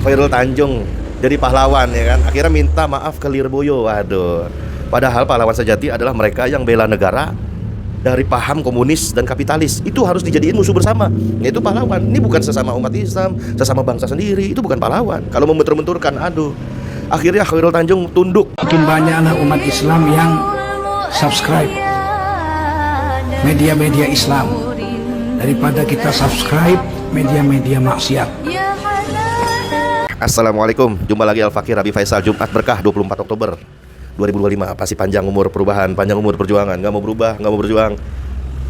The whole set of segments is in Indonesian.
Khairul Tanjung jadi pahlawan ya kan, akhirnya minta maaf ke Lirboyo. Waduh, padahal pahlawan sejati adalah mereka yang bela negara dari paham komunis dan kapitalis. Itu harus dijadiin musuh bersama, yaitu pahlawan. Ini bukan sesama umat Islam, sesama bangsa sendiri. Itu bukan pahlawan. Kalau membentur-benturkan, aduh, akhirnya Khairul Tanjung tunduk. Makin banyak anak umat Islam yang subscribe media-media Islam daripada kita subscribe media-media maksiat. Assalamualaikum, jumpa lagi Al-Fakir Rabi Faisal, Jumat Berkah 24 Oktober 2025. Pasti panjang umur perubahan, panjang umur perjuangan. Gak mau berubah, gak mau berjuang.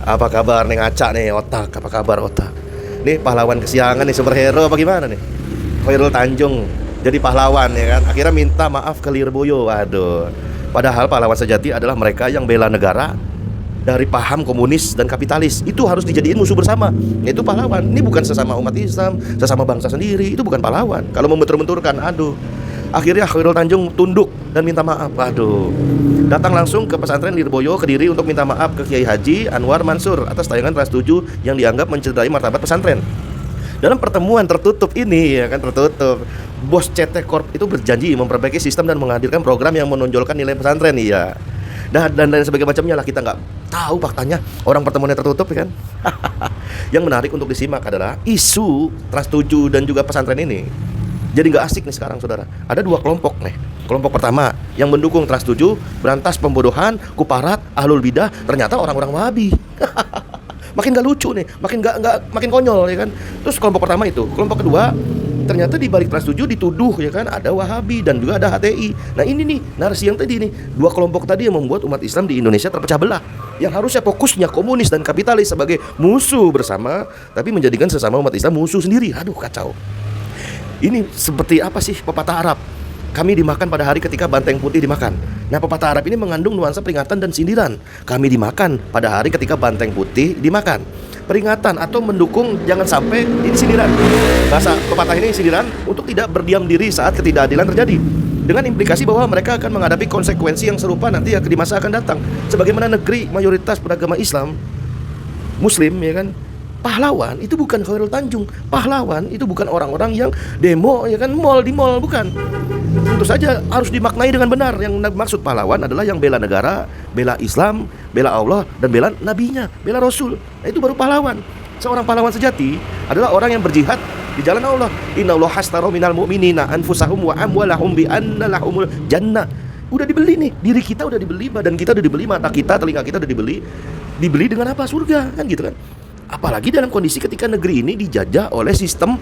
Apa kabar nih ngaca nih otak, apa kabar otak? Nih pahlawan kesiangan nih, superhero apa gimana nih? Khairul Tanjung jadi pahlawan ya kan, akhirnya minta maaf ke Lirboyo. Waduh, padahal pahlawan sejati adalah mereka yang bela negara dari paham komunis dan kapitalis. Itu harus dijadiin musuh bersama, yaitu pahlawan. Ini bukan sesama umat Islam, sesama bangsa sendiri. Itu bukan pahlawan. Kalau membentur-benturkan, aduh, akhirnya Khairul Tanjung tunduk dan minta maaf. Aduh, datang langsung ke pesantren Lirboyo Kediri untuk minta maaf ke Kiai Haji Anwar Mansur atas tayangan Trans 7 yang dianggap mencederai martabat pesantren. Dalam pertemuan tertutup ini, ya kan, tertutup, bos CT Corp itu berjanji memperbaiki sistem dan menghadirkan program yang menonjolkan nilai pesantren. Iya, dan sebagainya macamnya lah. Kita nggak tahu faktanya, orang pertemuannya tertutup ya kan. Yang menarik untuk disimak adalah isu Trans 7 dan juga pesantren ini. Jadi nggak asik nih sekarang, saudara. Ada dua kelompok nih. Kelompok pertama yang mendukung Trans 7, berantas pembodohan, kuparat, ahlul bidah, ternyata orang-orang Wahabi. Makin gak lucu nih, makin konyol ya kan. Terus kelompok pertama itu, kelompok kedua, ternyata di balik Trans 7 dituduh ya kan, ada Wahabi dan juga ada HTI. Nah ini nih narasi yang tadi nih, dua kelompok tadi yang membuat umat Islam di Indonesia terpecah belah. Yang harusnya fokusnya komunis dan kapitalis sebagai musuh bersama, tapi menjadikan sesama umat Islam musuh sendiri. Aduh, kacau. Ini seperti apa sih pepatah Arab? Kami dimakan pada hari ketika banteng putih dimakan. Nah, pepatah Arab ini mengandung nuansa peringatan dan sindiran. Kami dimakan pada hari ketika banteng putih dimakan. Peringatan atau mendukung jangan sampai ini sindiran. Bahasa pepatah ini sindiran untuk tidak berdiam diri saat ketidakadilan terjadi, dengan implikasi bahwa mereka akan menghadapi konsekuensi yang serupa nanti ya di masa akan datang. Sebagaimana negeri mayoritas beragama Islam, Muslim ya kan. Pahlawan itu bukan Khairul Tanjung. Pahlawan itu bukan orang-orang yang demo ya kan, di mall, bukan. Tentu saja harus dimaknai dengan benar. Yang maksud pahlawan adalah yang bela negara, bela Islam, bela Allah, dan bela nabinya, bela Rasul. Nah, itu baru pahlawan. Seorang pahlawan sejati adalah orang yang berjihad di jalan Allah. Innallaha hashtara minal mu'minina anfusahum wa amwalahum bi anna lahumul jannah. Udah dibeli nih, diri kita udah dibeli, badan kita udah dibeli, mata kita, telinga kita udah dibeli. Dibeli dengan apa? Surga, kan gitu kan. Apalagi dalam kondisi ketika negeri ini dijajah oleh sistem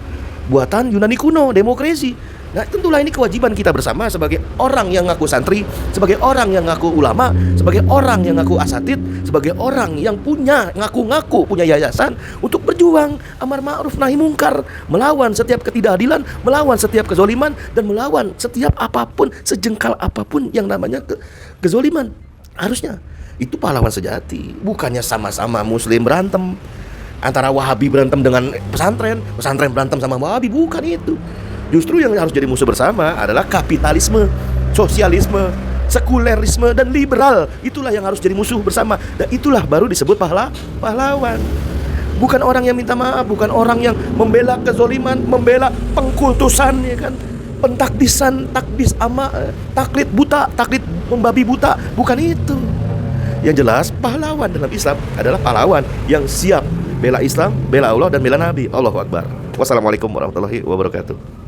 buatan Yunani kuno, demokrasi. Nah, tentulah ini kewajiban kita bersama sebagai orang yang ngaku santri, sebagai orang yang ngaku ulama, sebagai orang yang ngaku asatid, sebagai orang yang ngaku-ngaku punya yayasan untuk berjuang amar ma'ruf nahi mungkar, melawan setiap ketidakadilan, melawan setiap kezoliman, dan melawan setiap apapun, sejengkal apapun yang namanya kezoliman. Harusnya itu pahlawan sejati, bukannya sama-sama Muslim berantem, antara Wahabi berantem dengan pesantren berantem sama Wahabi, bukan itu. Justru yang harus jadi musuh bersama adalah kapitalisme, sosialisme, sekulerisme, dan liberal. Itulah yang harus jadi musuh bersama. Dan itulah baru disebut pahlawan. Bukan orang yang minta maaf, bukan orang yang membela kezoliman, membela pengkultusan ya kan, pentakdisan, takdis ama, taklid buta, taklid membabi buta. Bukan itu. Yang jelas pahlawan dalam Islam adalah pahlawan yang siap bela Islam, bela Allah, dan bela Nabi. Allahu Akbar. Wassalamualaikum warahmatullahi wabarakatuh.